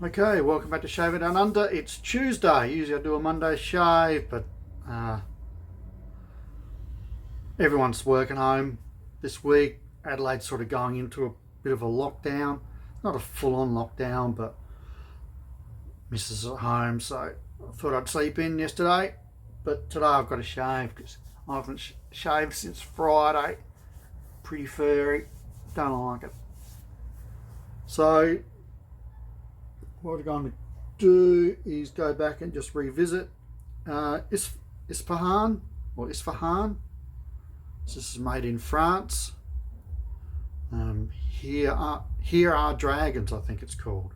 Okay, welcome back to Shave It Down Under. It's Tuesday. Usually I do a Monday shave, but everyone's working home this week. Adelaide's sort of going into a bit of a lockdown. Not a full-on lockdown, but Mrs. is at home, so I thought I'd sleep in yesterday. But today I've got to shave because I haven't shaved since Friday. Pretty furry. Don't like it. So what we're going to do is go back and just revisit Isfahan or Isfahan. This is made in France. Here are dragons, I think it's called.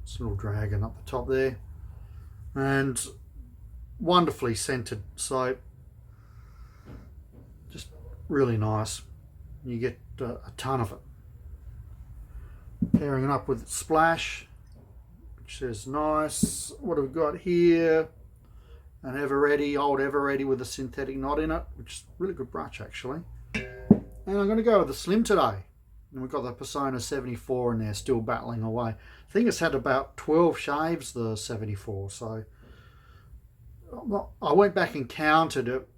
It's a little dragon up the top there, and wonderfully scented soap. Just really nice. You get a ton of it. Pairing it up with Splash, which is nice. What have we got here? An Eveready, old Eveready with a synthetic knot in it, which is a really good brush actually. And I'm going to go with the Slim today. And we've got the Persona 74 in there, still battling away. I think it's had about 12 shaves, the 74. So I went back and counted it.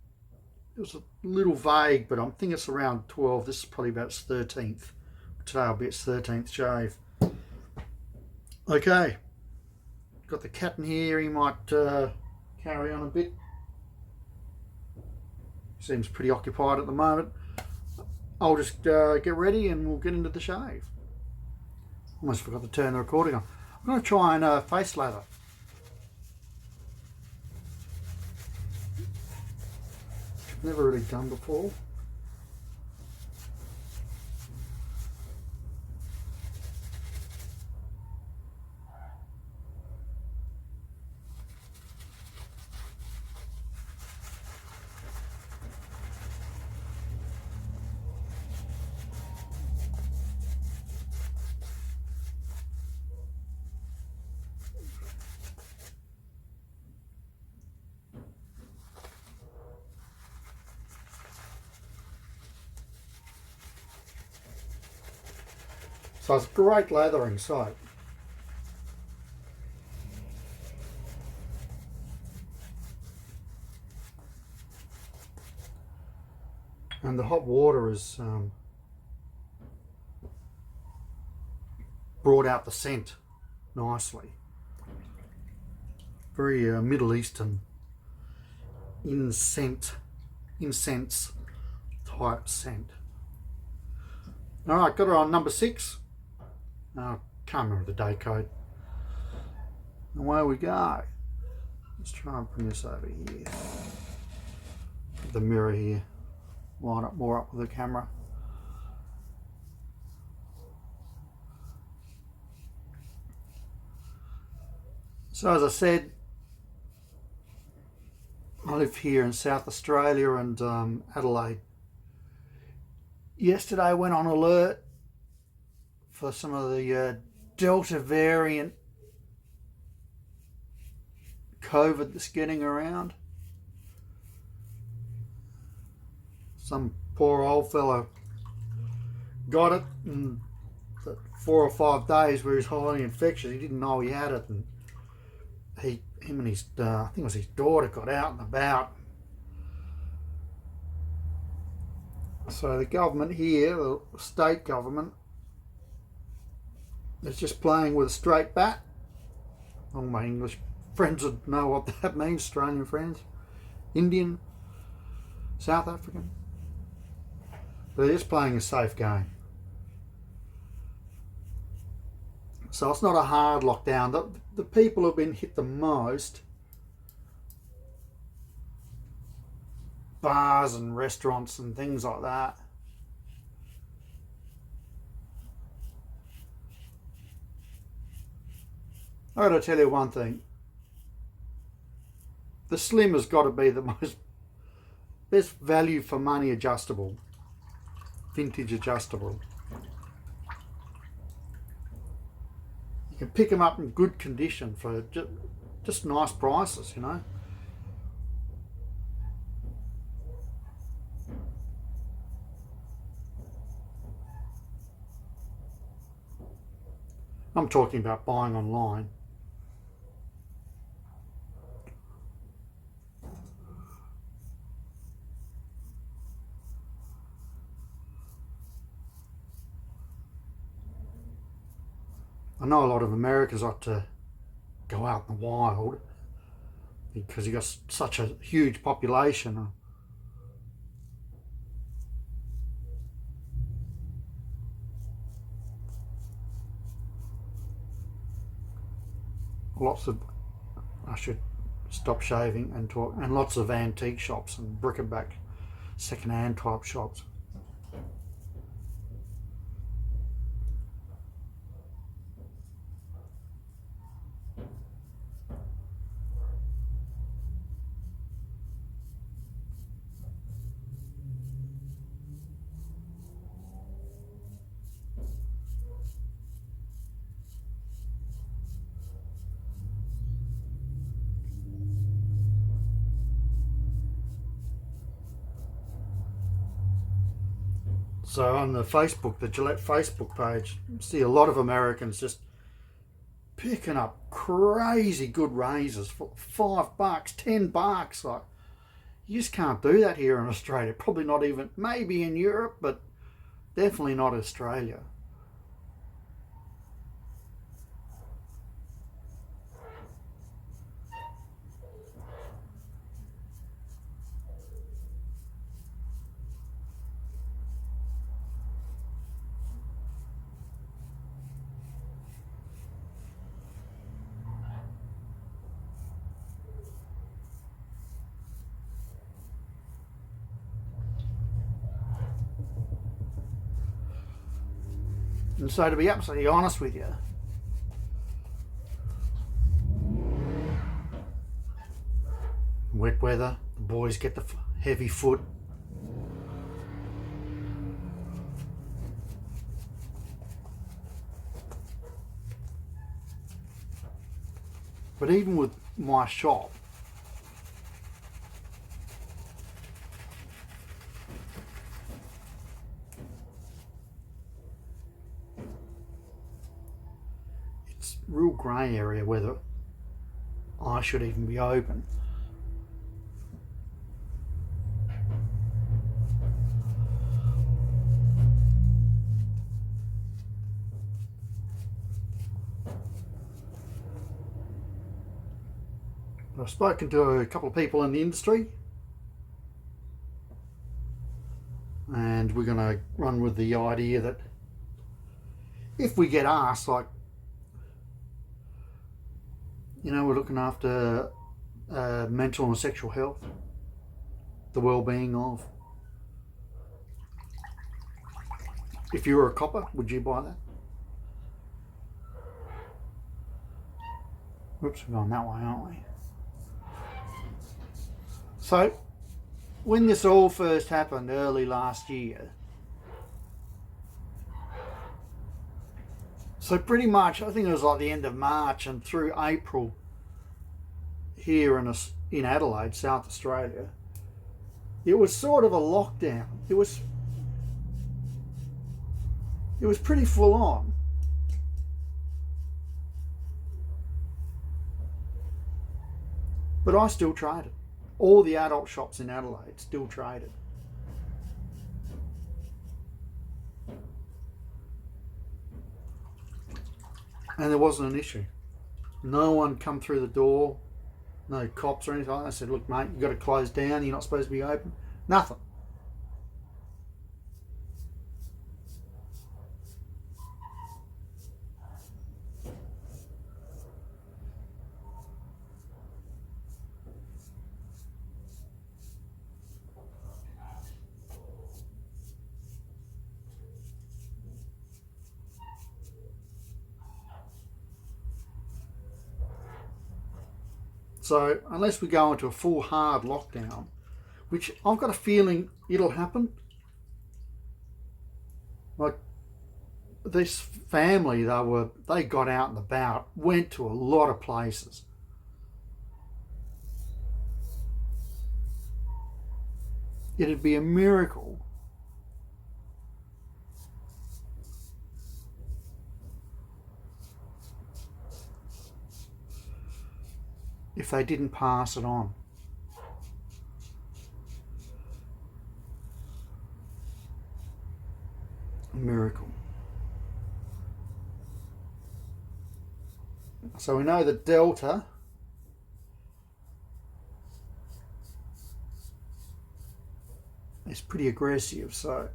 It was a little vague, but I think it's around 12. This is probably about its 13th. Today will be its 13th shave. Okay. Got the cat in here. He might carry on a bit. Seems pretty occupied at the moment. I'll just get ready and we'll get into the shave. Almost forgot to turn the recording on. I'm going to try and face lather. Never really done before. So it's great lathering soap. And the hot water has brought out the scent nicely. Very Middle Eastern incense type scent. All right, got it on number 6. Can't remember the day code. And away we go. Let's try and bring this over here. The mirror here. Line up more up with the camera. So as I said, I live here in South Australia and Adelaide. Yesterday I went on alert for some of the Delta variant COVID that's getting around. Some poor old fella got it, and 4 or 5 days where he was highly infectious, he didn't know he had it, and him and his, I think it was his daughter, got out and about. So the government here, the state government, is just playing with a straight bat. All my English friends would know what that means, Australian friends. Indian, South African. They're just playing a safe game. So it's not a hard lockdown. The people who have been hit the most, bars and restaurants and things like that. I got to tell you one thing. The Slim has got to be the best value for money adjustable, vintage adjustable. You can pick them up in good condition for just nice prices, you know. I'm talking about buying online. I know a lot of Americans like to go out in the wild because you've got such a huge population. I should stop shaving and talk, and lots of antique shops and bric-a-brac, second-hand type shops. So on the Gillette Facebook page, you see a lot of Americans just picking up crazy good razors for $5, $10. Like, you just can't do that here in Australia. Probably not even, maybe in Europe, but definitely not Australia. And so to be absolutely honest with you, wet weather, the boys get the heavy foot. But even with my shop, it's real grey area whether I should even be open. I've spoken to a couple of people in the industry, and we're going to run with the idea that if we get asked, like, you know, we're looking after mental and sexual health, the well-being of. If you were a copper, would you buy that? Whoops, we're going that way, aren't we? So, when this all first happened early last year, so pretty much, I think it was like the end of March and through April here in Adelaide, South Australia, it was sort of a lockdown. It was pretty full on. But I still traded. All the adult shops in Adelaide still traded. And there wasn't an issue. No one come through the door, no cops or anything like that. I said, look mate, you've got to close down, you're not supposed to be open. Nothing. So unless we go into a full hard lockdown, which I've got a feeling it'll happen. Like this family, they got out and about, went to a lot of places. It'd be a miracle if they didn't pass it on. A miracle. So we know that Delta is pretty aggressive, so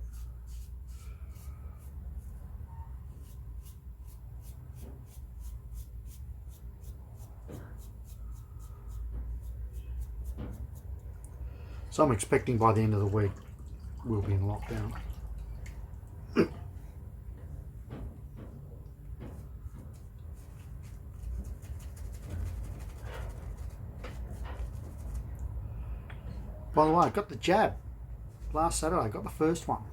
I'm expecting by the end of the week we'll be in lockdown. By the way, I got the jab last Saturday. I got the first one.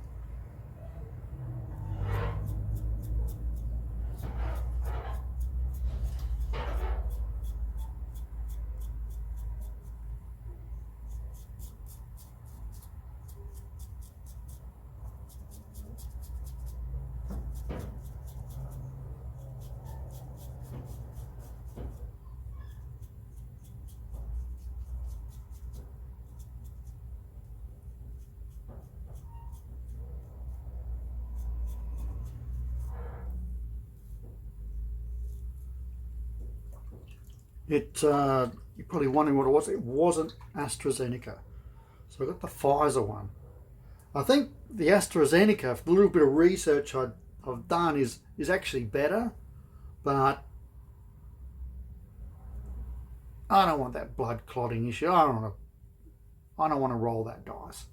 You're probably wondering what it was. It wasn't AstraZeneca. So I got the Pfizer one. I think the AstraZeneca, the little bit of research I've done, is actually better, but I don't want that blood clotting issue. I don't want to roll that dice.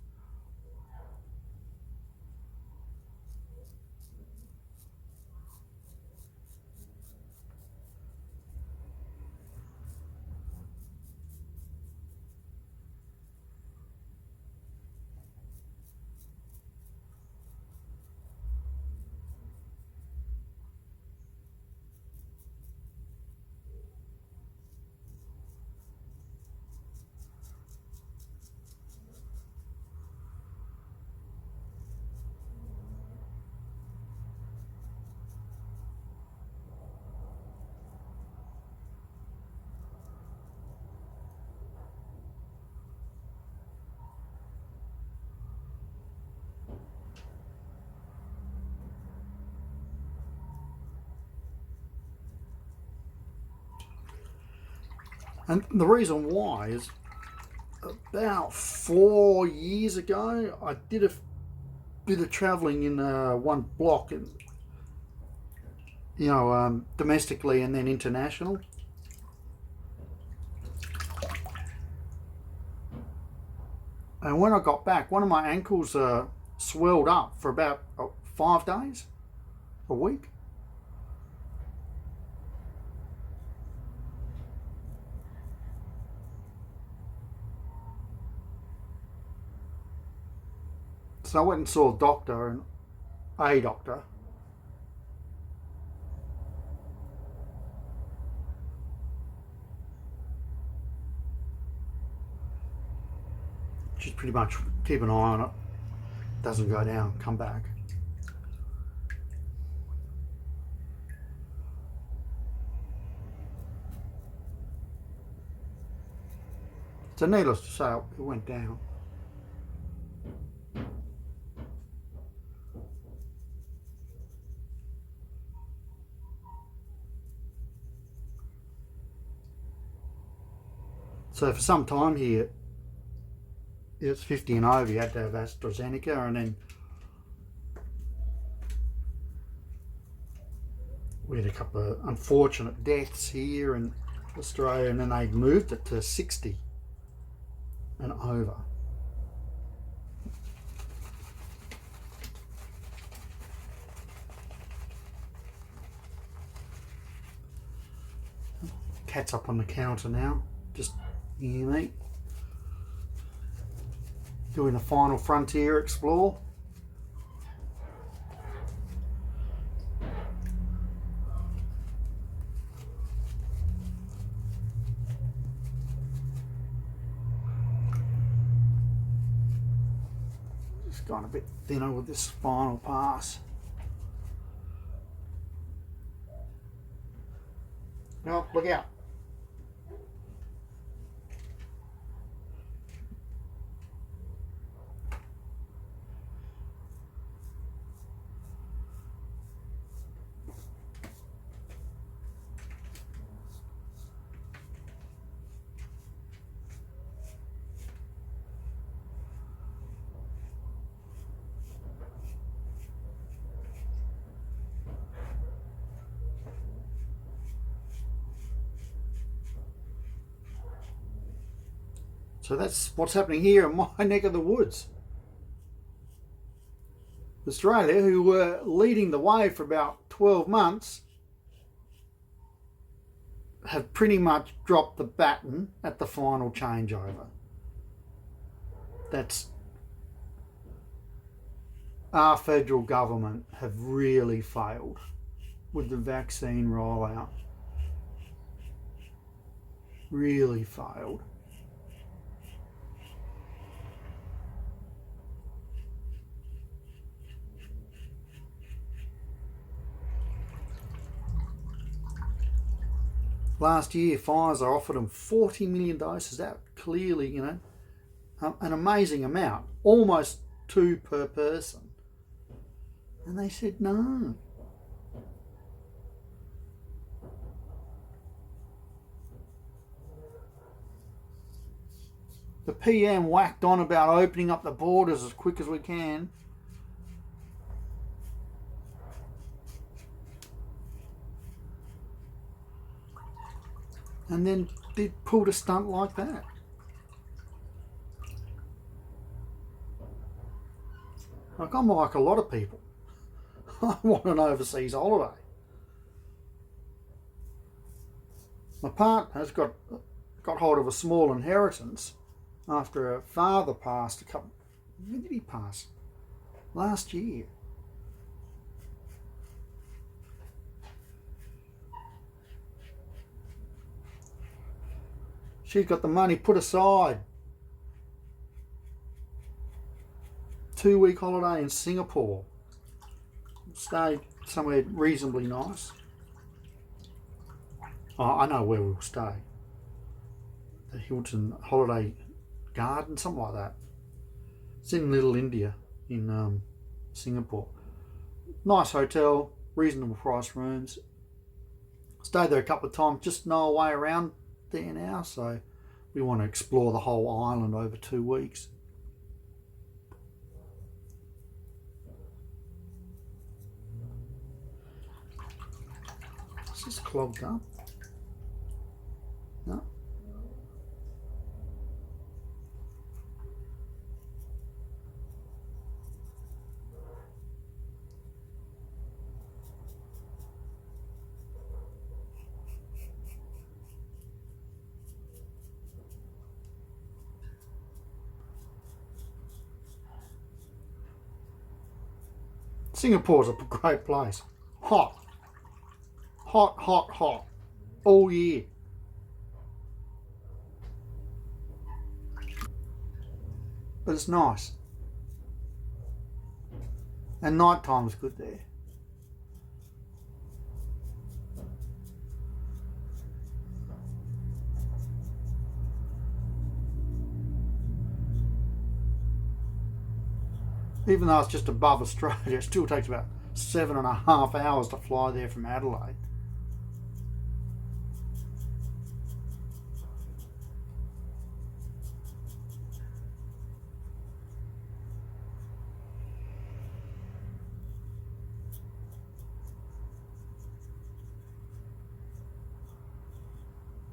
And the reason why is about 4 years ago, I did a bit of travelling in one block, and domestically and then international. And when I got back, one of my ankles swelled up for about 5 days, a week. So I went and saw a doctor, just pretty much keep an eye on it. Doesn't go down, come back. So needless to say, it went down. So for some time here, it's 50 and over, you had to have AstraZeneca, and then we had a couple of unfortunate deaths here in Australia, and then they moved it to 60 and over. Cat's up on the counter now, just near me. Doing the final frontier explore. Just gone a bit thinner with this final pass. Oh, look out. So that's what's happening here in my neck of the woods. Australia, who were leading the way for about 12 months, have pretty much dropped the baton at the final changeover. That's our federal government have really failed with the vaccine rollout. Really failed. Last year, Pfizer offered them 40 million doses. That clearly, an amazing amount, almost 2 per person. And they said no. The PM whacked on about opening up the borders as quick as we can. And then they pulled a stunt like that. Like, I'm like a lot of people. I want an overseas holiday. My partner's got hold of a small inheritance after her father passed when did he pass? Last year. She's got the money put aside. 2-week holiday in Singapore. Stay somewhere reasonably nice. Oh, I know where we'll stay. The Hilton Holiday Garden, something like that. It's in Little India in Singapore. Nice hotel, reasonable price rooms. Stayed there a couple of times, just know a way around there now, so we want to explore the whole island over 2 weeks. Is this clogged up? No. Singapore's a great place. Hot. Hot, hot, hot. All year. But it's nice. And night time's good there. Even though it's just above Australia, it still takes about 7.5 hours to fly there from Adelaide.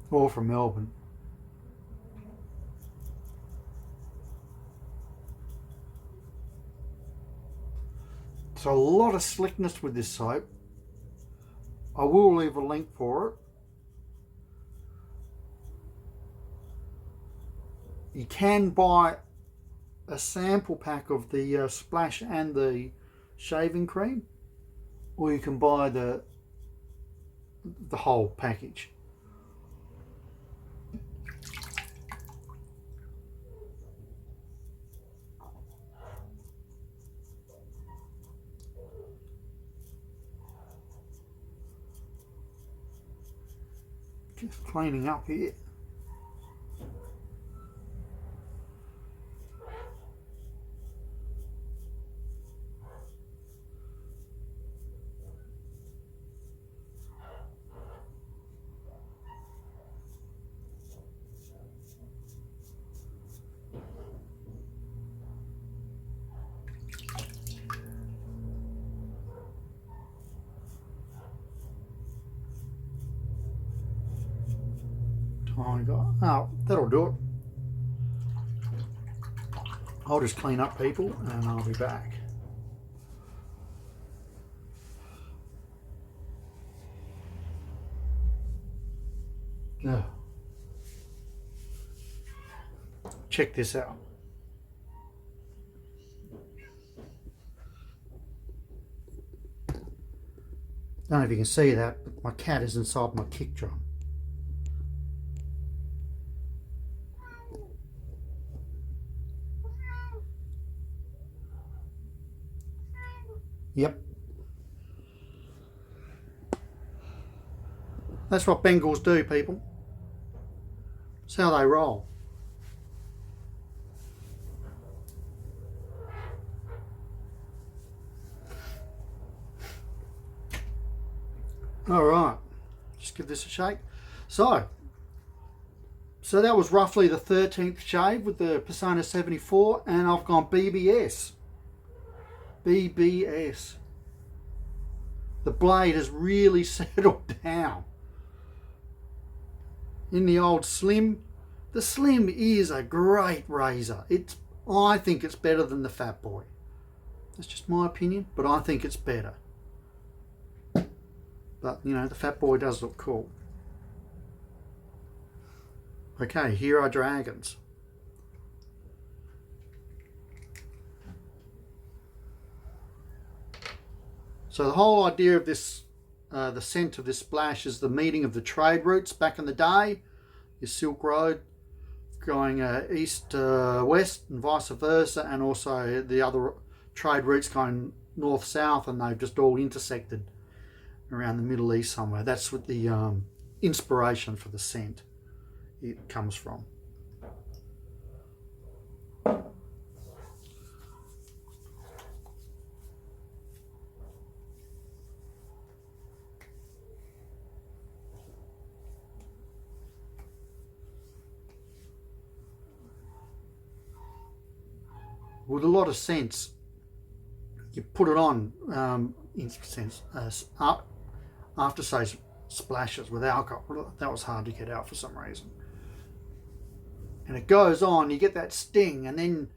Or from Melbourne. So a lot of slickness with this soap. I will leave a link for it. You can buy a sample pack of the splash and the shaving cream, or you can buy the whole package. Just cleaning up here. Oh, that'll do it. I'll just clean up, people, and I'll be back. Yeah. Check this out. I don't know if you can see that, but my cat is inside my kick drum. Yep. That's what Bengals do, people. It's how they roll. Alright, just give this a shake. So that was roughly the 13th shave with the Persona 74, and I've gone BBS. BBS. The blade has really settled down. In the old Slim, the Slim is a great razor. I think it's better than the Fat Boy. That's just my opinion, but I think it's better. But, you know, the Fat Boy does look cool. Okay, here are dragons. So the whole idea of this, the scent of this splash, is the meeting of the trade routes back in the day. Your Silk Road going east to west and vice versa, and also the other trade routes going north-south, and they've just all intersected around the Middle East somewhere. That's what the inspiration for the scent it comes from. With a lot of scents, you put it on aftershave splashes with alcohol. That was hard to get out for some reason. And it goes on, you get that sting, and then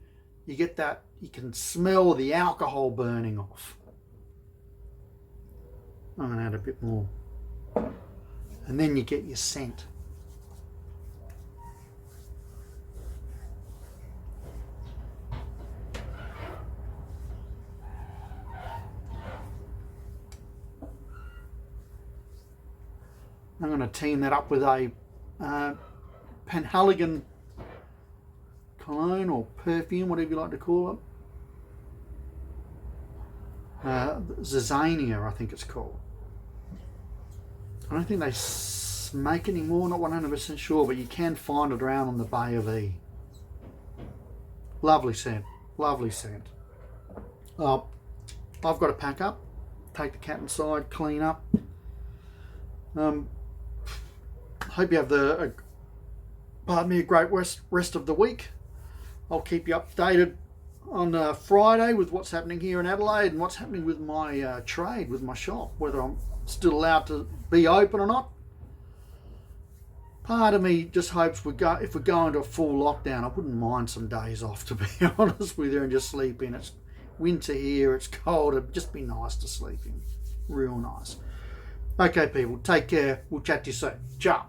you get that, you can smell the alcohol burning off. I'm going to add a bit more. And then you get your scent. I'm going to team that up with a Penhaligon cologne or perfume, whatever you like to call it. Zizania, I think it's called. I don't think they make anymore, not 100% sure, but you can find it around on the Bay of E. Lovely scent, lovely scent. I've got to pack up, take the cat inside, clean up. Hope you have a great rest of the week. I'll keep you updated on Friday with what's happening here in Adelaide and what's happening with my trade, with my shop, whether I'm still allowed to be open or not. Part of me just hopes if we go into a full lockdown, I wouldn't mind some days off, to be honest with you, and just sleep in. It's winter here, it's cold, it'd just be nice to sleep in. Real nice. Okay, people, take care. We'll chat to you soon. Ciao.